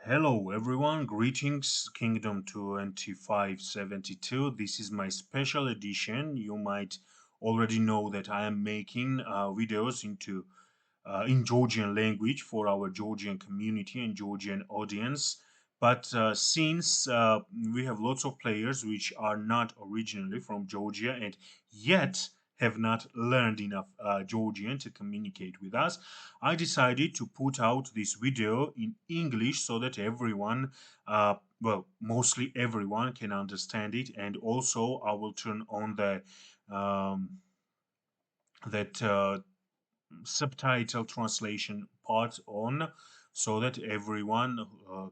Hello everyone, greetings Kingdom 2572. This is my special edition. You might already know that I am making videos in Georgian language for our Georgian community and Georgian audience. But since we have lots of players which are not originally from Georgia and yet have not learned enough Georgian to communicate with us, I decided to put out this video in English so that everyone, mostly everyone, can understand it. And also, I will turn on the um, that subtitle translation part on so that everyone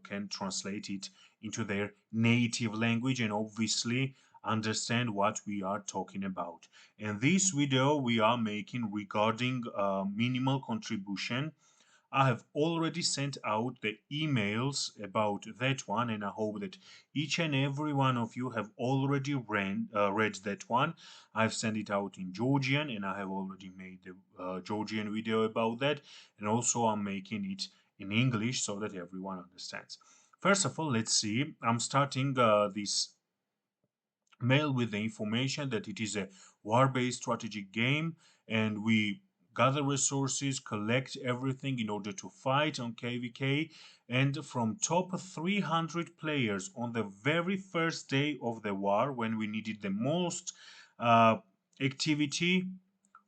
can translate it into their native language and obviously understand what we are talking about. And this video we are making regarding minimal contribution. I have already sent out the emails about that one, and I hope that each and every one of you have already read that one. I've sent it out in Georgian, and I have already made the Georgian video about that, and also I'm making it in English so that everyone understands. First of all, let's see. I'm starting this mail with the information that it is a war-based strategic game and we gather resources, collect everything in order to fight on KvK. And from top 300 players on the very first day of the war, when we needed the most uh, activity,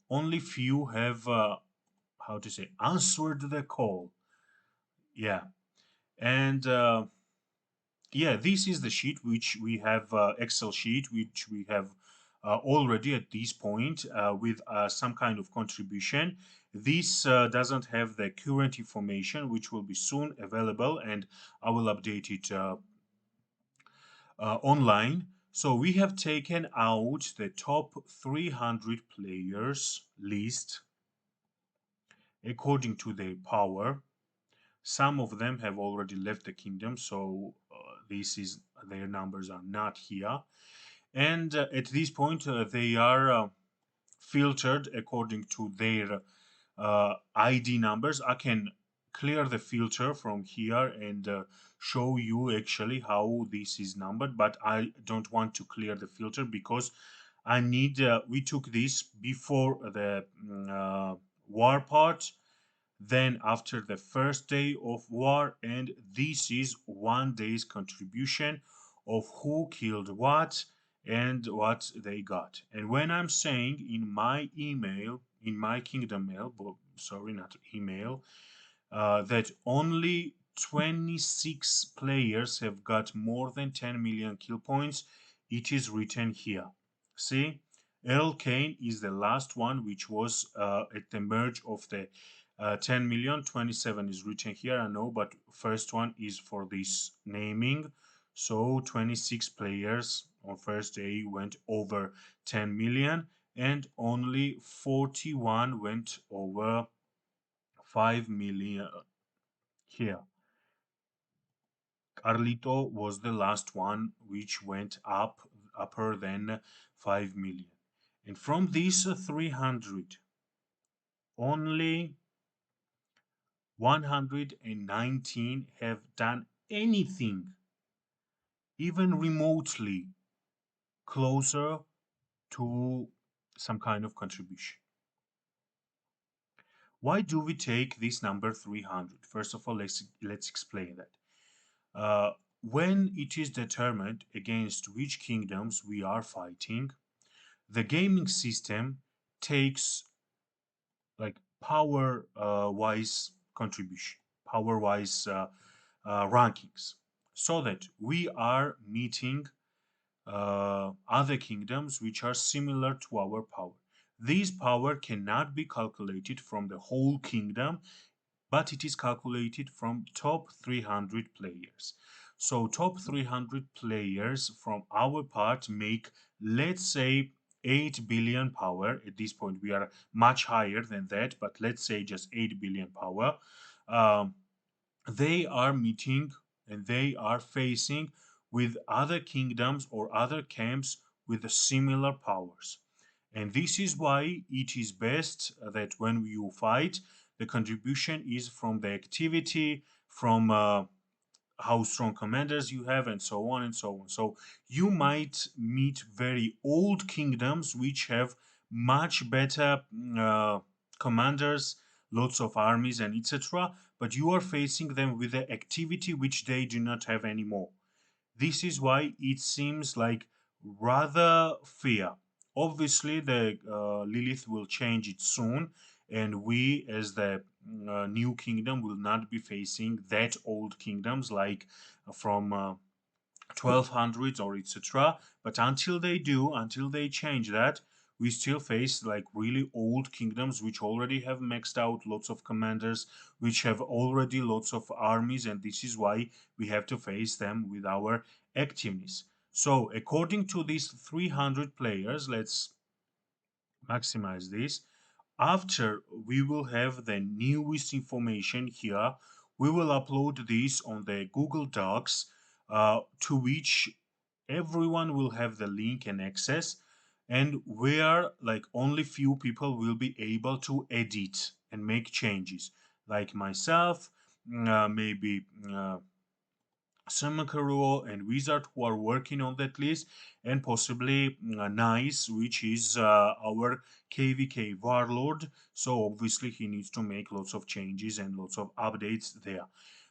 only few have, how to say, answered the call. Yeah. And yeah, this is the sheet which we have, Excel sheet which we have already at this point with some kind of contribution. This doesn't have the current information which will be soon available, and I will update it online. So we have taken out the top 300 players list according to their power. Some of them have already left the kingdom, so this is their numbers are not here. And at this point, they are filtered according to their ID numbers. I can clear the filter from here and show you actually how this is numbered, but I don't want to clear the filter because I need, we took this before the war part, then after the first day of war, and this is 1 day's contribution of who killed what and what they got. And when I'm saying in my email, in my kingdom mail, sorry, not email, that only 26 players have got more than 10 million kill points, it is written here. See, Earl Kane is the last one, which was at the merge of the 10 million. 27 is written here, I know, but first one is for this naming. So 26 players on first day went over 10 million, and only 41 went over 5 million here. Carlito was the last one which went upper than 5 million. And from these 300, only 119 have done anything, even remotely closer to some kind of contribution. Why do we take this number 300? First of all, let's explain that. When it is determined against which kingdoms we are fighting, the gaming system takes like power wise contribution, power wise rankings, so that we are meeting other kingdoms which are similar to our power. This power cannot be calculated from the whole kingdom, but it is calculated from top 300 players. So top 300 players from our part make, let's say, 8 billion power. At this point, we are much higher than that, but let's say just 8 billion power. Um, they are meeting and they are facing with other kingdoms or other camps with similar powers. And this is why it is best that when you fight, the contribution is from the activity, from how strong commanders you have, and so on and so on. So you might meet very old kingdoms which have much better commanders, lots of armies, and etc. But you are facing them with the activity which they do not have anymore. This is why it seems like rather fair. Obviously, the Lilith will change it soon, and we, as the new kingdom, will not be facing that old kingdoms like from 1200s or etc. But until they do, until they change that, we still face like really old kingdoms which already have maxed out lots of commanders, which have already lots of armies, and this is why we have to face them with our activeness. So according to these 300 players, let's maximize this. After we will have the newest information here, we will upload this on the Google Docs, to which everyone will have the link and access, and where like only few people will be able to edit and make changes, like myself, maybe Sumakaruo and Wizard, who are working on that list, and possibly Nice, which is our KvK warlord. So obviously he needs to make lots of changes and lots of updates there.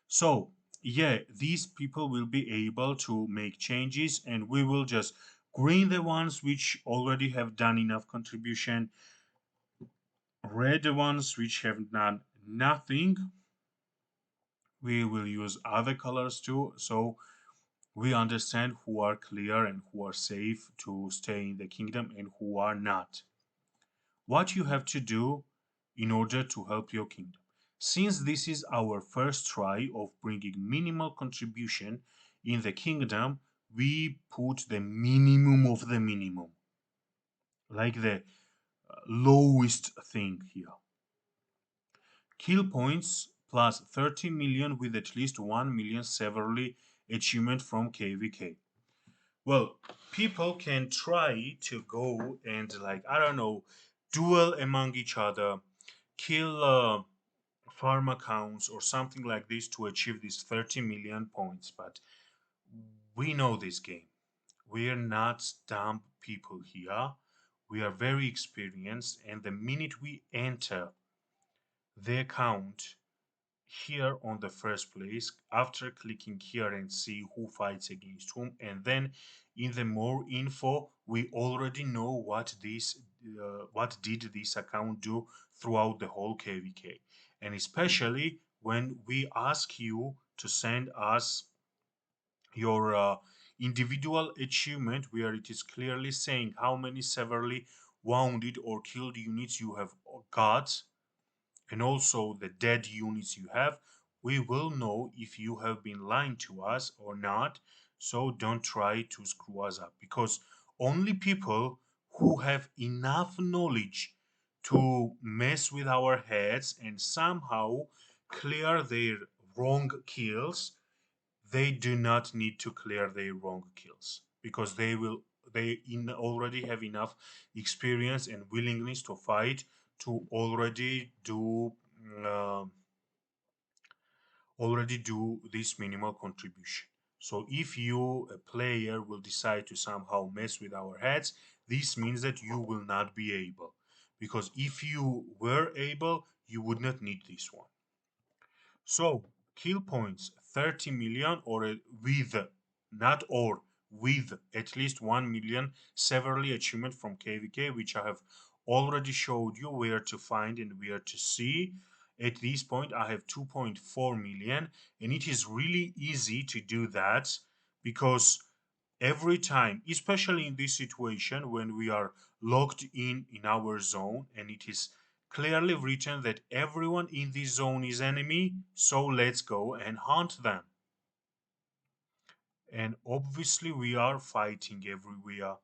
So yeah, these people will be able to make changes, and we will just green the ones which already have done enough contribution, red the ones which have done nothing. We will use other colors too. So we understand who are clear and who are safe to stay in the kingdom and who are not. What you have to do in order to help your kingdom. Since this is our first try of bringing minimal contribution in the kingdom, we put the minimum of the minimum, like the lowest thing here. Kill points plus 30 million with at least 1 million severely achievement from KvK. Well, people can try to go and like I don't know, duel among each other, kill farm accounts or something like this to achieve these 30 million points. But we know this game. We're not dumb people here. We are very experienced, and the minute we enter the account here on the first place, after clicking here and see who fights against whom, and then in the more info we already know what did this account do throughout the whole KvK, and especially when we ask you to send us your individual achievement where it is clearly saying how many severely wounded or killed units you have got, and also the dead units you have, we will know if you have been lying to us or not. So don't try to screw us up, because only people who have enough knowledge to mess with our heads and somehow clear their wrong kills, they do not need to clear their wrong kills, because they already have enough experience and willingness to fight to um already do this minimal contribution. So if you, a player, will decide to somehow mess with our heads, this means that you will not be able, because if you were able, you would not need this one. So kill points 30 million, or with, not or, with at least 1 million severely achievement from KvK, which I have already showed you where to find and where to see. At this point I have 2.4 million, and it is really easy to do that, because every time, especially in this situation when we are locked in our zone and it is clearly written that everyone in this zone is enemy, so let's go and hunt them. And obviously we are fighting everywhere,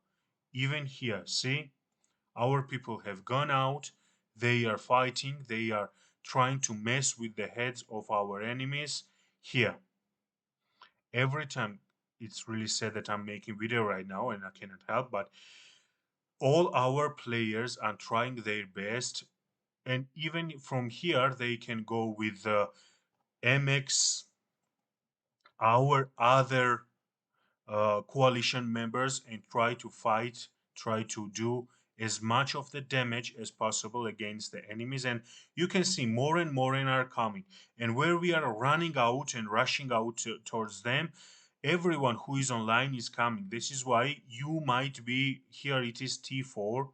even here. See, our people have gone out, they are fighting, they are trying to mess with the heads of our enemies here. Every time, it's really sad that I'm making video right now and I cannot help, but all our players are trying their best, and even from here they can go with the MX our other coalition members and try to fight, try to do as much of the damage as possible against the enemies. And you can see more and more in are coming. And where we are running out and rushing out towards them, everyone who is online is coming. This is why you might be here. It is T4.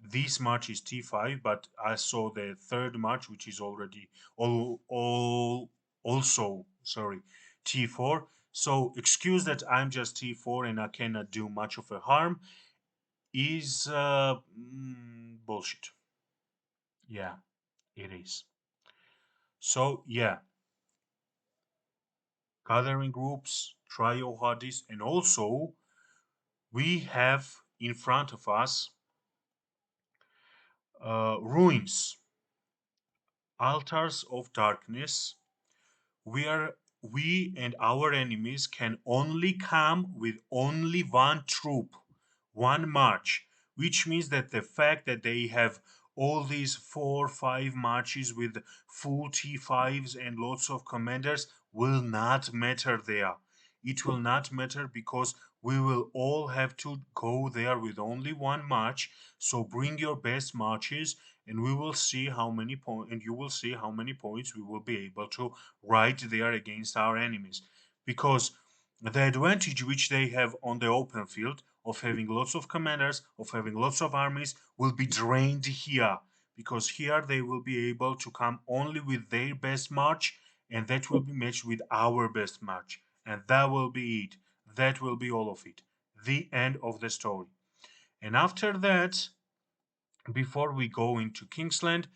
This march is T5, but I saw the third march, which is already all also sorry T4. So excuse that I'm just T4 and I cannot do much of a harm is bullshit. Yeah, it is. So yeah, gathering groups, try your hardest, and also we have in front of us ruins, altars of darkness where we and our enemies can only come with only one troop, one march, which means that the fact that they have all these 4 5 marches with full T5s and lots of commanders will not matter there. It will not matter because we will all have to go there with only one march. So bring your best marches and we will see how many points and you will see how many points we will be able to right there against our enemies. Because the advantage which they have on the open field of having lots of commanders, of having lots of armies, will be drained here. Because here they will be able to come only with their best march, and that will be matched with our best march. And that will be it. That will be all of it. The end of the story. And after that, before we go into Kingsland,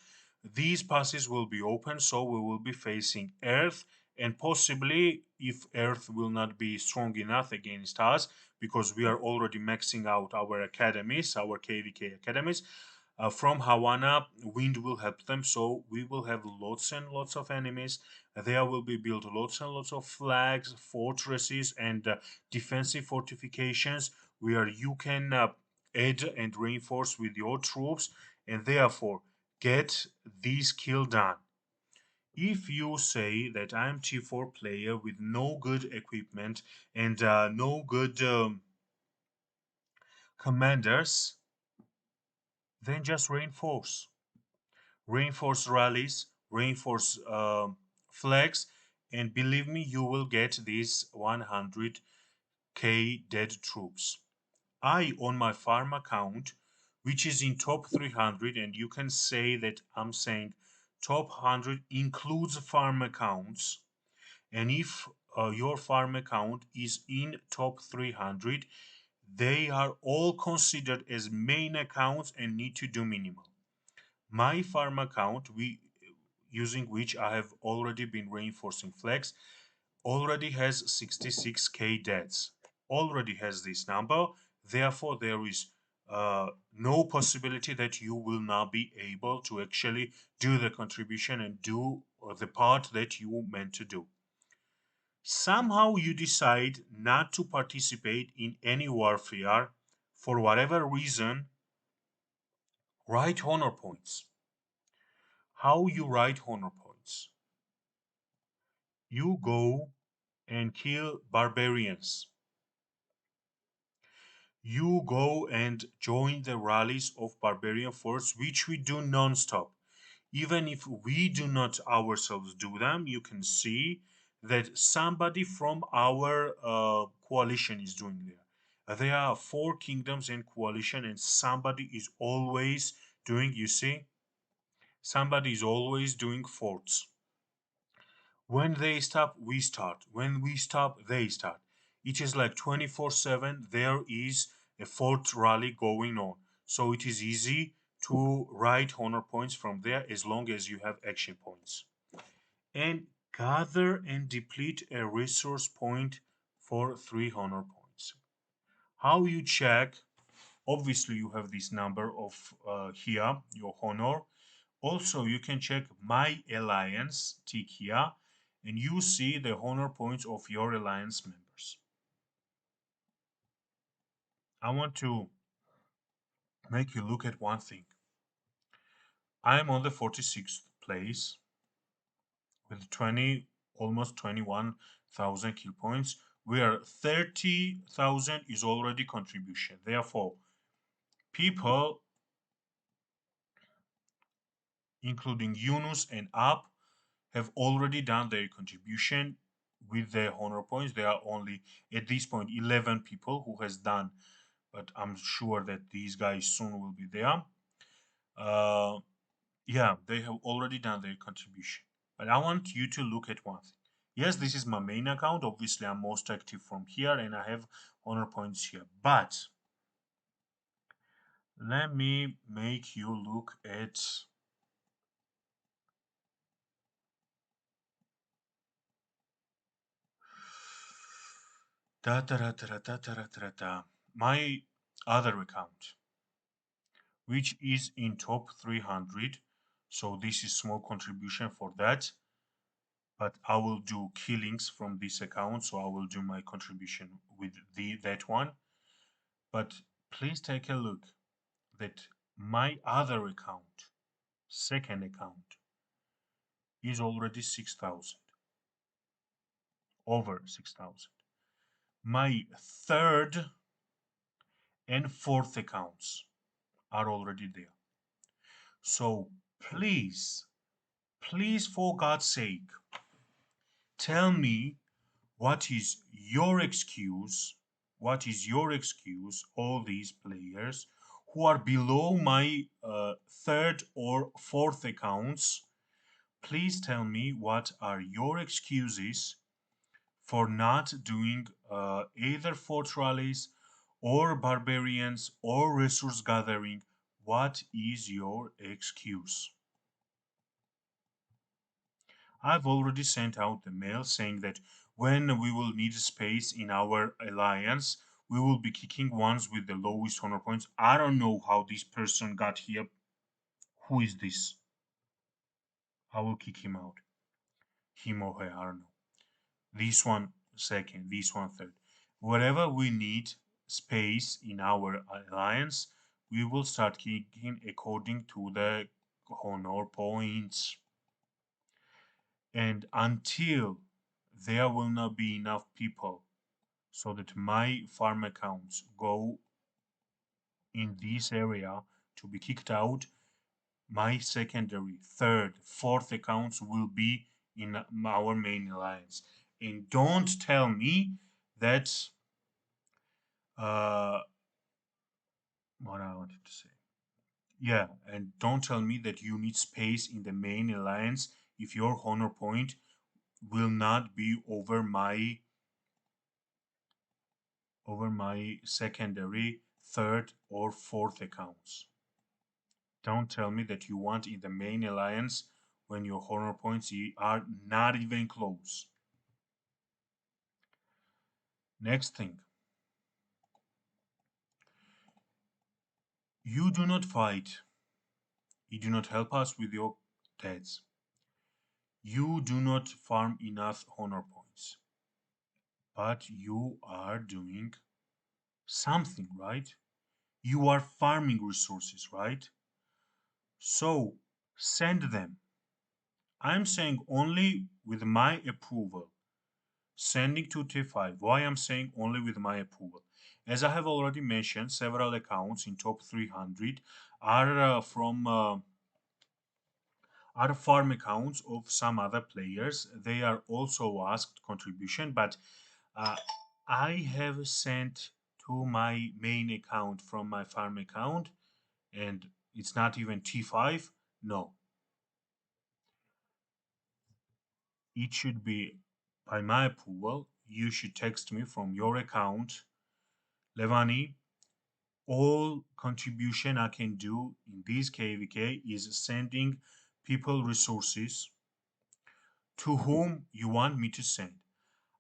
these passes will be open, so we will be facing Earth, and possibly, if Earth will not be strong enough against us, because we are already maxing out our academies, our KvK academies, from Havana, wind will help them, so we will have lots and lots of enemies. There will be built lots and lots of flags, fortresses, and defensive fortifications where you can add and reinforce with your troops, and therefore get this kill done. If you say that I'm T4 player with no good equipment and no good commanders, then just reinforce. Reinforce rallies, reinforce flags, and believe me, you will get these 100k dead troops. I, on my farm account, which is in top 300, and you can say that I'm saying top 100 includes farm accounts, and if your farm account is in top 300, they are all considered as main accounts and need to do minimal. My farm account, using which I have already been reinforcing flags, already has 66k deaths. Already has this number. Therefore, there is no possibility that you will not be able to actually do the contribution and do the part that you meant to do. Somehow you decide not to participate in any warfare for whatever reason. Write honor points. How you write honor points? You go and kill barbarians. You go and join the rallies of barbarian force, which we do non-stop. Even if we do not ourselves do them, you can see that somebody from our coalition is doing there. There are 4 kingdoms in coalition, and somebody is always doing, you see, somebody is always doing forts. When they stop, we start. When we stop, they start. It is like 24/7. There is a fort rally going on. So it is easy to write honor points from there as long as you have action points. And gather and deplete a resource point for 3 honor points. How you check? Obviously, you have this number of here, your honor. Also, you can check My Alliance, tick here, and you see the honor points of your alliance members. I want to make you look at one thing. I'm on the 46th place with 20 almost 21,000 kill points, where 30,000 is already contribution. Therefore, people, including Yunus and Ab, have already done their contribution with their honor points. There are only at this point 11 people who has done, but I'm sure that these guys soon will be there. Uh, yeah, they have already done their contribution. But I want you to look at one thing. Yes, this is my main account. Obviously, I'm most active from here and I have honor points here. But let me make you look at my other account, which is in top 300. So this is small contribution for that. But I will do killings from this account, so I will do my contribution with that one. But please take a look that my other account, second account, is already 6,000, over 6,000. My third and fourth accounts are already there. So please, please, for God's sake, tell me what is your excuse? What is your excuse, all these players who are below my third or fourth accounts? Please tell me what are your excuses for not doing either fort rallies or barbarians or resource gathering. What is your excuse? I've already sent out the mail saying that when we will need space in our alliance, we will be kicking ones with the lowest honor points. I don't know how this person got here. Who is this? I will kick him out. Him or her, I don't know. This one second, this one third. Wherever we need space in our alliance, we will start kicking according to the honor points. And until there will not be enough people so that my farm accounts go in this area to be kicked out, my secondary, third, fourth accounts will be in our main alliance. And don't tell me that uh what I wanted to say. Yeah, and don't tell me that you need space in the main alliance if your honor point will not be over my secondary, third, or fourth accounts. Don't tell me that you want in the main alliance when your honor points are not even close. Next thing, you do not fight. You do not help us with your deaths. You do not farm enough honor points. But you are doing something, right? You are farming resources, right? So send them. I'm saying only with my approval. Sending to T5. Why I'm saying only with my approval? As I have already mentioned, several accounts in top 300 are are farm accounts of some other players. They are also asked contribution, but uh, I have sent to my main account from my farm account, and it's not even T5. No, it should be by my approval. You should text me from your account, Levani. All contribution I can do in this KvK is sending people resources to whom you want me to send.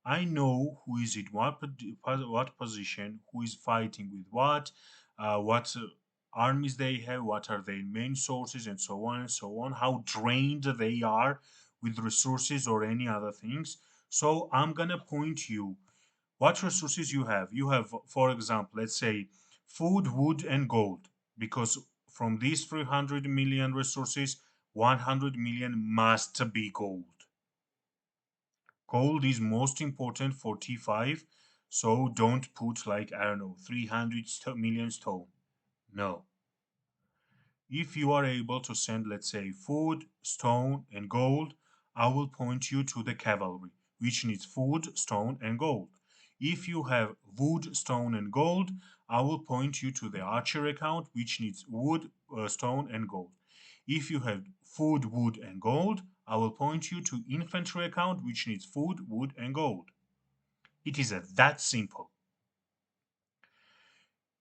I know who is it, what position, who is fighting with what armies they have, what are their main sources, and so on and so on, how drained they are with resources or any other things. So I'm gonna point you what resources you have. You have, for example, let's say food, wood, and gold, because from these 300 million resources, 100 million must be gold. Gold is most important for T5, so don't put like, I don't know, 300 million stone. No. If you are able to send, let's say, food, stone, and gold, I will point you to the cavalry, which needs food, stone, and gold. If you have wood, stone, and gold, I will point you to the archer account, which needs wood, stone, and gold. If you have food, wood, and gold, I will point you to infantry account, which needs food, wood, and gold. It is that simple.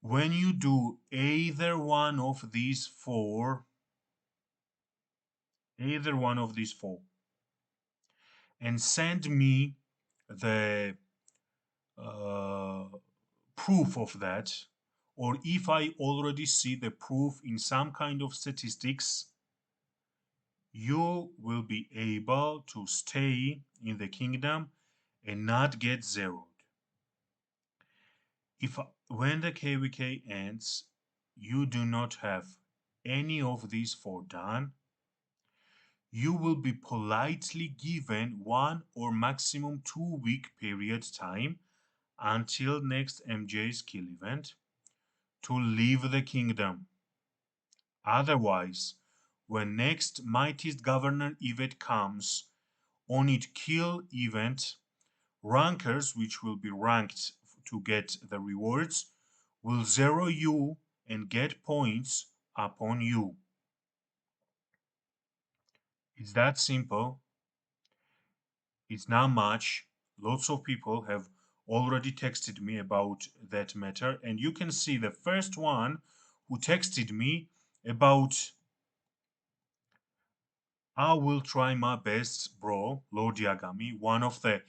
When you do either one of these four, and send me the uh, proof of that, or if I already see the proof in some kind of statistics, you will be able to stay in the kingdom and not get zeroed. If when the KvK ends, you do not have any of these four done, you will be politely given 1 or maximum 2 week period time until next MJ skill event to leave the kingdom. Otherwise, when next Mightiest Governor event comes, on it kill event, rankers which will be ranked to get the rewards will zero you and get points upon you. It's that simple. It's not much. Lots of people have already texted me about that matter, and you can see the first one who texted me about I will try my best, bro, Lord Yagami, one of the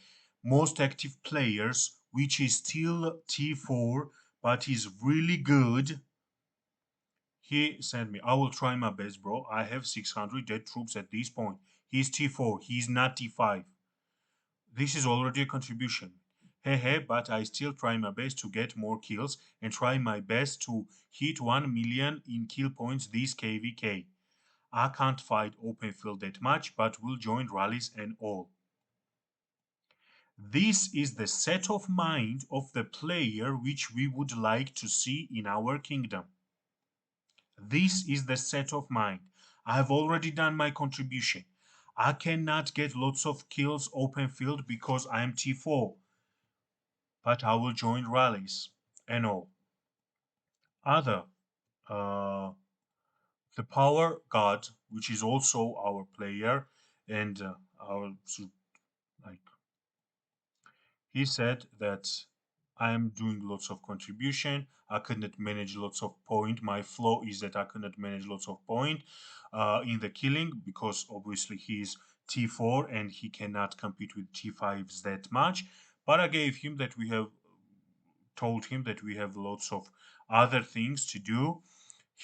most active players, which is still T4, but is really good. He sent me, I will try my best, bro. I have 600 dead troops at this point. He's T4, he's not T5. This is already a contribution. Hey, but I still try my best to get more kills and try my best to hit 1 million in kill points this KvK. I can't fight open field that much, but will join rallies and all. This is the set of mind of the player which we would like to see in our kingdom. This is the set of mind. I have already done my contribution. I cannot get lots of kills open field because I am T4, but I will join rallies and all. Other, uh, the power god, which is also our player, and our like he said that I am doing lots of contribution. I could not manage lots of point. My flaw is that I could not manage lots of point in the killing because obviously he's T4 and he cannot compete with T5s that much. But I gave him that we have told him that we have lots of other things to do.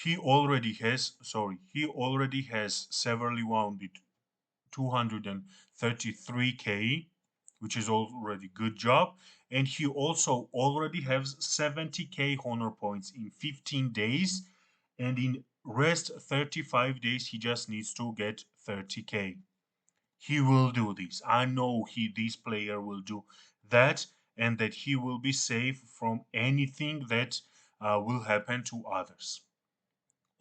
He already has severely wounded 233k, which is already good job, and he also already has 70k honor points in 15 days, and in rest 35 days he just needs to get 30k. He will do this. I know this player will do that, and that he will be safe from anything that will happen to others.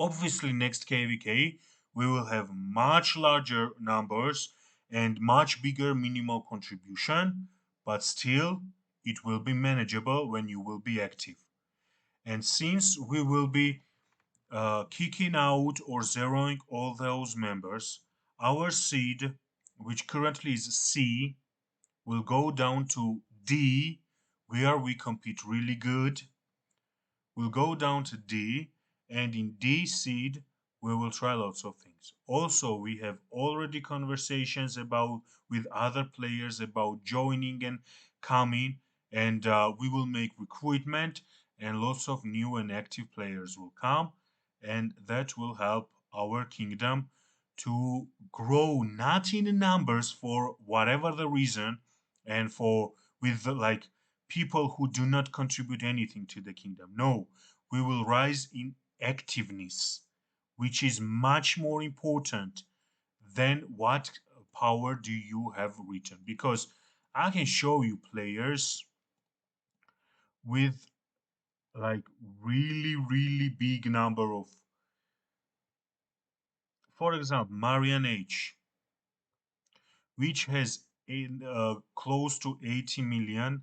Obviously, next KvK, we will have much larger numbers and much bigger minimal contribution, but still, it will be manageable when you will be active. And since we will be kicking out or zeroing all those members, our seed, which currently is C, will go down to D, where we compete really good. We'll go down to D, and in D seed, we will try lots of things. Also, we have already conversations about with other players about joining and coming, and we will make recruitment, and lots of new and active players will come, and that will help our kingdom to grow, not in numbers for whatever the reason, and for with like people who do not contribute anything to the kingdom. No, we will rise in activeness, which is much more important than what power do you have written. Because I can show you players with like really big number of, for example, Marian H, which has close to 80 million,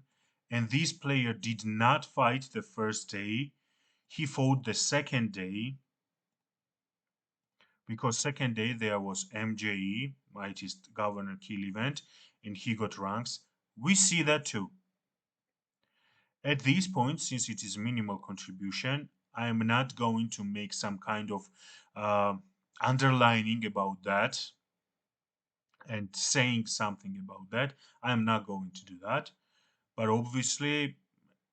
and this player did not fight the first day. He fought the second day, because second day there was MJE, Mightiest Governor Kill event, and he got ranks. We see that too. At this point, since it is minimal contribution, I am not going to make some kind of uh, underlining about that and saying something about that. I am not going to do that. But obviously,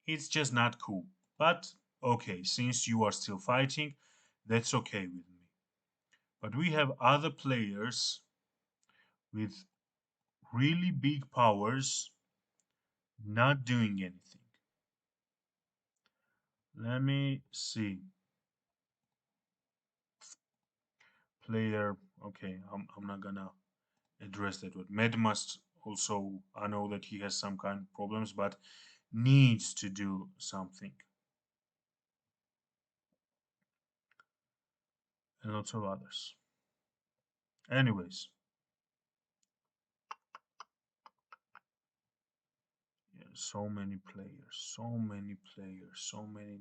it's just not cool. But okay, since you are still fighting, that's okay with me. But we have other players with really big powers not doing anything. Let me see. Player, okay, I'm not gonna address that word. Med must also, I know that he has some kind of problems, but needs to do something. And lots of others. Anyways, yeah, so many players, so many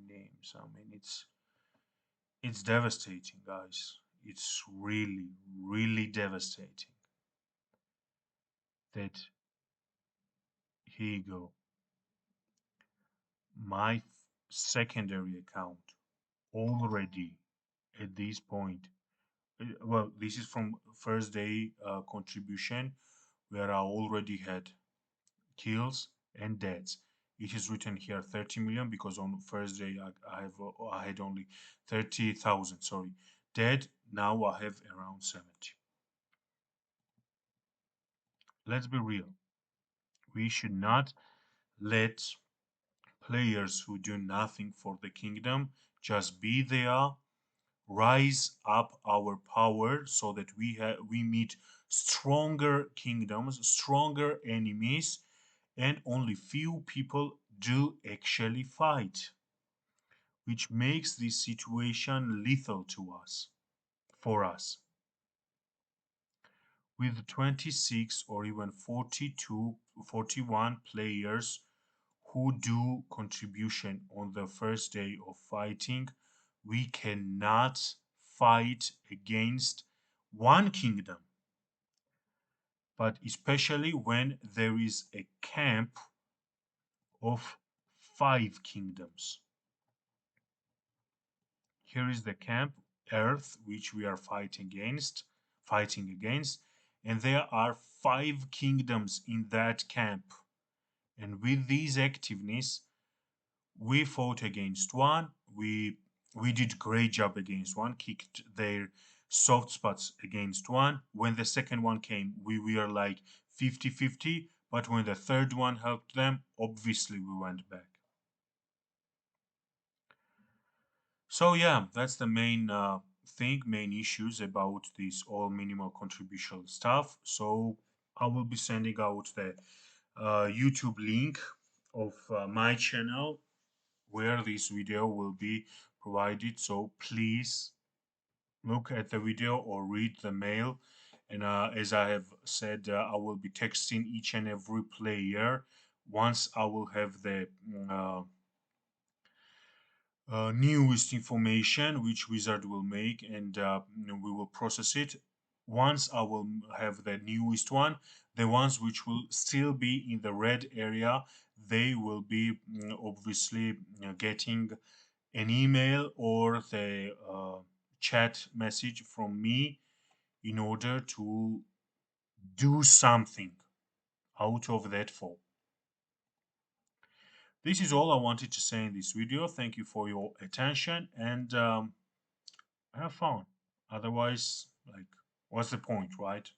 names. I mean, it's devastating, guys. It's really devastating. That here you go. My secondary account already at this point. Well, this is from first day contribution where I already had kills and deaths. It is written here 30 million because on first day I had only 30,000. Sorry, dead. Now I have around 70. Let's be real. We should not let players who do nothing for the kingdom just be there, rise up our power so that we meet stronger kingdoms, stronger enemies, and only few people do actually fight, which makes this situation lethal to us, for us. With 26 or even 42, 41 players who do contribution on the first day of fighting, we cannot fight against one kingdom, but especially when there is a camp of 5 kingdoms. Here is the camp Earth, which we are fighting against, and there are 5 kingdoms in that camp. And with these activeness, we fought against one. We did great job against one, kicked their soft spots against one. When the second one came, we were like 50-50, but when the third one helped them, obviously we went back. So yeah, that's the main thing, main issues about this all minimal contribution stuff. So I will be sending out the YouTube link of my channel where this video will be provided. So please look at the video or read the mail. And as I have said, I will be texting each and every player once I will have the newest information which wizard will make, and we will process it. Once I will have the newest one, the ones which will still be in the red area, they will be obviously getting an email or the chat message from me in order to do something out of that fall. This is all I wanted to say in this video. Thank you for your attention, and have fun. Otherwise, like, what's the point, right?